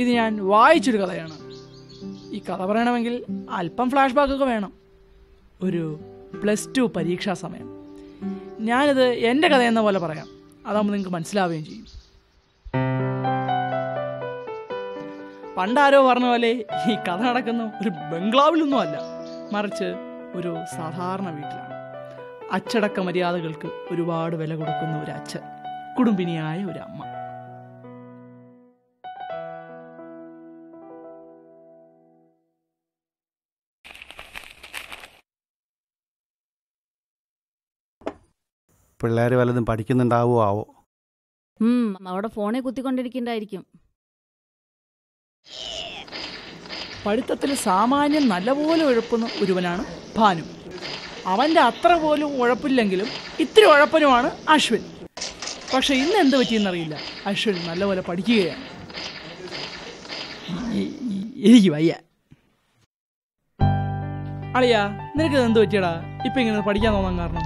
ഇത് ഞാൻ വായിച്ചൊരു കഥയാണ്. ഈ കഥ പറയണമെങ്കിൽ അല്പം ഫ്ലാഷ് ബാക്കൊക്കെ വേണം. ഒരു +2 പരീക്ഷാ സമയം. ഞാനിത് എൻ്റെ കഥയെന്ന പോലെ പറയാം, അതാകുമ്പോൾ നിങ്ങൾക്ക് മനസ്സിലാവുകയും ചെയ്യും. പണ്ടാരോ പറഞ്ഞ പോലെ ഈ കഥ നടക്കുന്ന ഒരു ബംഗ്ലാവിലൊന്നും അല്ല, മറിച്ച് ഒരു സാധാരണ വീട്ടിലാണ്. അച്ചടക്ക മര്യാദകൾക്ക് ഒരുപാട് വില കൊടുക്കുന്ന ഒരു അച്ഛൻ, കുടുംബിനിയായ ഒരു അമ്മ. പിള്ളേർ വല്ലതും പഠിക്കുന്നുണ്ടാവോ ആവോ? അവിടെ ഫോണിൽ കുത്തിക്കൊണ്ടിരിക്കണ്ടായിരിക്കും. പഠിത്തത്തിൽ സാമാന്യം നല്ലപോലെ ഉഴപ്പുന്ന ഒരുവനാണ് ഭാനു. അവൻ്റെ അത്ര പോലും ഉഴപ്പില്ലെങ്കിലും ഇത്തിരി ഉഴപ്പനുമാണ് അശ്വിൻ. പക്ഷെ ഇന്ന് എന്ത് പറ്റിയെന്നറിയില്ല, അശ്വിൻ നല്ലപോലെ പഠിക്കുകയാണ്. എനിക്ക് വയ്യ. അളിയാ, നിനക്ക് എന്ത് പറ്റിയടാ ഇപ്പൊ ഇങ്ങനെ പഠിക്കാൻ തോന്നാൻ കാരണം?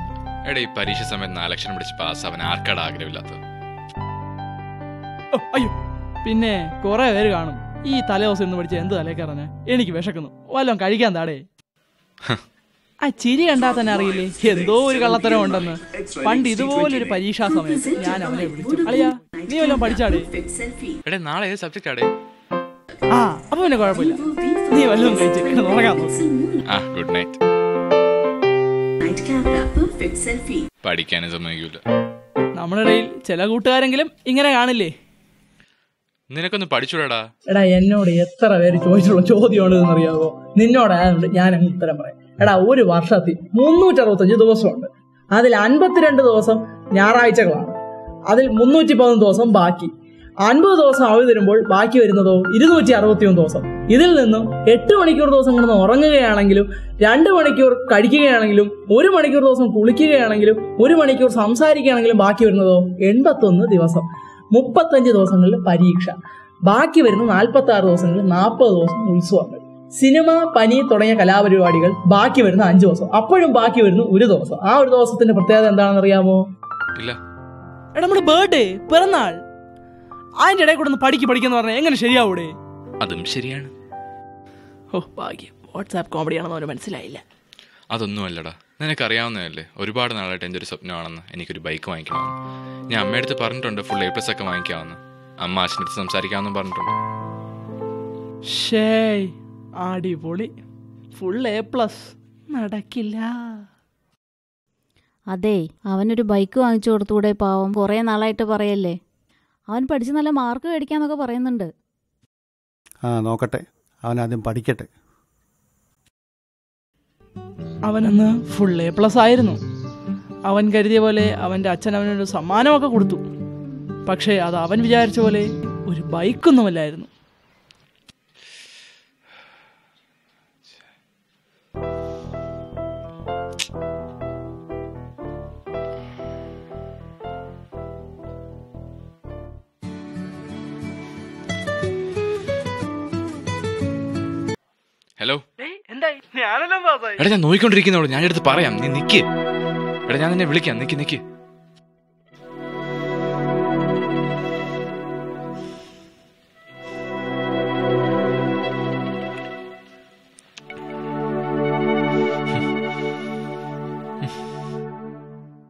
എടാ, ഈ പരീക്ഷ സമയത്ത് 4 ലക്ഷം പിടിച്ച് പാസ് അവൻ ആർക്കാട് ആഗ്രഹമില്ലാത്തത്. അയ്യോ, പിന്നെ കുറെ പേര് കാണും ഈ തലേദിവസം ഇന്ന് പഠിച്ച എന്ത് തലേക്കറിഞ്ഞ എനിക്ക് വിശക്കുന്നു, വല്ലതും കഴിക്കാൻ താടേ. ആ ചിരി കണ്ടാൽ തന്നെ അറിയില്ലേ എന്തോ ഒരു കള്ളത്തരം ഉണ്ടെന്ന്. പണ്ട് ഇതുപോലൊരു പരീക്ഷാ സമയത്ത് ഞാൻ അവനെ വിളിച്ചു, അളിയാ നീ വല്ലതും പഠിച്ചാടേ? എടേ, നാളെ ഏത് സബ്ജക്റ്റ് ആടേ? ആ, അപ്പൊ പിന്നെ കുഴപ്പമില്ല, നീ വല്ലതും കഴിച്ച് ഉറങ്ങാൻ നോക്ക്. Good night. പഠിക്കാനും സമ്മതിക്കൂല. നമ്മുടെ ഇടയിൽ ചില കൂട്ടുകാരെങ്കിലും ഇങ്ങനെ കാണില്ലേ? നിനക്കൊന്ന് പഠിച്ചൂടാ. എടാ, എന്നോട് എത്ര പേര് ചോദിച്ചുള്ള ചോദ്യമാണ് ഇതെന്നറിയാവോ? നിന്നോടായതുകൊണ്ട് ഞാൻ അങ്ങ് ഉത്തരം പറയാം. എടാ, ഒരു വർഷത്തിൽ 365 ദിവസമുണ്ട്. അതിൽ 52 ദിവസം ഞായറാഴ്ചകളാണ്. അതിൽ 311 ദിവസം ബാക്കി. 50 ദിവസം അവധി തരുമ്പോൾ ബാക്കി വരുന്നതോ 261 ദിവസം. ഇതിൽ നിന്നും 8 മണിക്കൂർ ദിവസം കിടന്ന് ഉറങ്ങുകയാണെങ്കിലും 2 മണിക്കൂർ കഴിക്കുകയാണെങ്കിലും 1 മണിക്കൂർ ദിവസം കുളിക്കുകയാണെങ്കിലും 1 മണിക്കൂർ സംസാരിക്കുകയാണെങ്കിലും ബാക്കി വരുന്നതോ 81 ദിവസം. 35 ദിവസങ്ങളിൽ പരീക്ഷ. ബാക്കി വരുന്ന 46 ദിവസങ്ങളിൽ 40 ദിവസം ഉത്സവങ്ങൾ, സിനിമ, പനി തുടങ്ങിയ കലാപരിപാടികൾ. ബാക്കി വരുന്ന 5 ദിവസം. അപ്പോഴും ബാക്കി വരുന്ന 1 ദിവസം. ആ ഒരു ദിവസത്തിന്റെ പ്രത്യേകത എന്താണെന്ന് അറിയാമോ? ഇല്ല. എടാ, നമ്മുടെ ബർത്ത്ഡേ, പിറന്നാൾ. അതിന്റെ ഇടയിൽ കൂടെ ഒന്ന് പഠിക്കുന്ന പറഞ്ഞാൽ എങ്ങനെ ശരിയാവൂടെ? അതും ശരിയാണ്. ഓ ഭാഗ്യം, വാട്സാപ്പ് കോമഡിയാണെന്ന് അവന് മനസ്സിലായില്ല. അതൊന്നുമല്ലടാ, നിനക്കറിയാവുന്നതല്ലേ, ഒരുപാട് നാളായിട്ട് എൻ്റെ ഒരു സ്വപ്നമാണെന്ന് എനിക്കൊരു ബൈക്ക് വാങ്ങിക്കണമെന്ന്. ഞാൻ അമ്മയുടെ അടുത്ത് പറഞ്ഞിട്ടുണ്ട് ഫുൾ A+ ഒക്കെ വാങ്ങിക്കാമെന്ന്. അമ്മ അച്ഛൻ്റെ അടുത്ത് സംസാരിക്കാമെന്നും പറഞ്ഞിട്ടുണ്ട്. അടിപൊളി. ഫുൾ A+ നടക്കില്ല. അതെ, അവനൊരു ബൈക്ക് വാങ്ങിച്ചു കൊടുത്തുകൂടെ? പാവം, കുറേ നാളായിട്ട് പറയല്ലേ. അവൻ പഠിച്ച് നല്ല മാർക്ക് മേടിക്കാന്നൊക്കെ പറയുന്നുണ്ട്. നോക്കട്ടെ, അവനാദ്യം പഠിക്കട്ടെ. അവനന്ന് ഫുൾ A+ ആയിരുന്നു. അവൻ കരുതിയ പോലെ അവൻ്റെ അച്ഛൻ അവനൊരു സമ്മാനമൊക്കെ കൊടുത്തു. പക്ഷേ അത് അവൻ വിചാരിച്ച പോലെ ഒരു ബൈക്കൊന്നുമല്ലായിരുന്നു. ഹലോ. എടാ, ഞാൻ നോക്കിക്കൊണ്ടിരിക്കുന്നോളൂ, ഞാൻ എടുത്ത് പറയാം, നീ നിക്ക്. എടാ, ഞാൻ നിന്നെ വിളിക്കാം, നിക്ക്.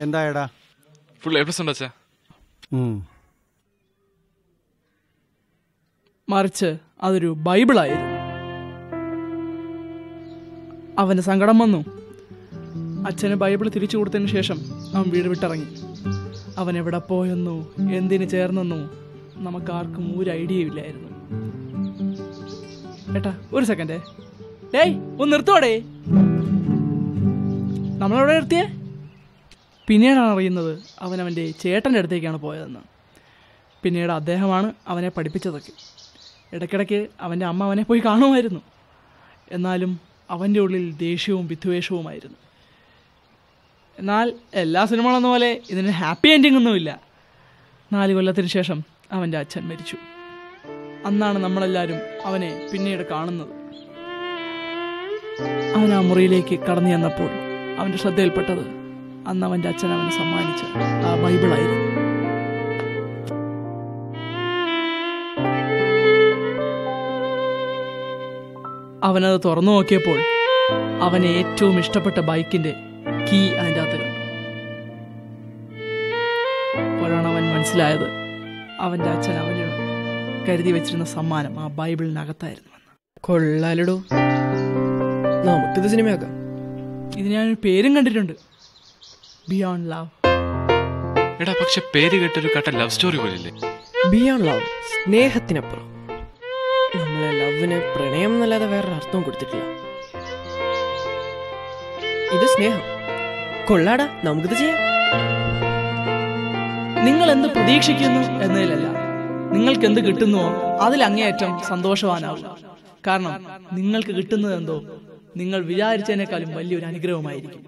എന്തായടാ? ഫുൾ A+ ഉണ്ട് അച്ഛാ. മറിച്ച് അതൊരു ബൈബിളായിരുന്നു. അവന് സങ്കടം വന്നു. അച്ഛന് ബൈബിൾ തിരിച്ചു കൊടുത്തതിന് ശേഷം അവൻ വീട് വിട്ടിറങ്ങി. അവൻ എവിടെ പോയെന്നോ എന്തിനു ചേർന്നെന്നോ നമുക്കാർക്കും ഒരു ഐഡിയയില്ലായിരുന്നു. ഏട്ടാ, ഒരു സെക്കൻഡേ. ഡേയ്, ഒന്ന് നിർത്തോടേ. നമ്മളെവിടെ നിർത്തിയേ? പിന്നീടാണ് അറിയുന്നത് അവൻ അവൻ്റെ ചേട്ടൻ്റെ അടുത്തേക്കാണ് പോയതെന്ന്. പിന്നീട് അദ്ദേഹമാണ് അവനെ പഠിപ്പിച്ചതൊക്കെ. ഇടയ്ക്കിടയ്ക്ക് അവൻ്റെ അമ്മ അവനെ പോയി കാണുമായിരുന്നു. എന്നാലും അവൻ്റെ ഉള്ളിൽ ദേഷ്യവും വിദ്വേഷവുമായിരുന്നു. എന്നാൽ എല്ലാ സിനിമകളെന്ന പോലെ ഇതിന് ഹാപ്പി എൻഡിങ് ഒന്നുമില്ല. 4 കൊല്ലത്തിന് ശേഷം അവൻ്റെ അച്ഛൻ മരിച്ചു. അന്നാണ് നമ്മളെല്ലാവരും അവനെ പിന്നീട് കാണുന്നത്. അവൻ ആ മുറിയിലേക്ക് കടന്നു ചെന്നപ്പോൾ അവൻ്റെ ശ്രദ്ധയിൽപ്പെട്ടത് അന്ന് അവൻ്റെ അച്ഛൻ അവന് സമ്മാനിച്ച ആ ബൈബിളായിരുന്നു. അവനത് തുറന്നു നോക്കിയപ്പോൾ അവന് ഏറ്റവും ഇഷ്ടപ്പെട്ട ബൈക്കിന്റെ കീ അതിൻ്റെ അകത്ത് കണ്ടു. അപ്പോഴാണ് അവൻ മനസ്സിലായത് അവൻ്റെ അച്ഛൻ അവന് കരുതി വെച്ചിരുന്ന സമ്മാനം ആ ബൈബിളിനകത്തായിരുന്നു. കൊള്ളാലടോ, നമുക്കിത് സിനിമയാക്കാം. ഇത് ഞാനൊരു പേരും കണ്ടിട്ടുണ്ട്, ബിയോണ്ട് ലവ്. എടാ പക്ഷെ പേര് കേട്ടൊരു കട്ട ലവ് സ്റ്റോറി പോലില്ലേ? ബിയോണ്ട് ലവ്, സ്നേഹത്തിനപ്പുറം. നമ്മളെ ലവിന് പ്രണയം എന്നല്ലാതെ വേറൊരു അർത്ഥവും കൊടുത്തിട്ടില്ല. ഇത് സ്നേഹം. കൊള്ളാടാ, നമുക്കിത് ചെയ്യാം. നിങ്ങൾ എന്ത് പ്രതീക്ഷിക്കുന്നു എന്നതിലല്ല, നിങ്ങൾക്ക് എന്ത് കിട്ടുന്നുവോ അതിൽ അങ്ങേയറ്റം സന്തോഷവാനാവുക. കാരണം നിങ്ങൾക്ക് കിട്ടുന്നത് എന്തോ നിങ്ങൾ വിചാരിച്ചതിനേക്കാളും വലിയൊരു അനുഗ്രഹമായിരിക്കും.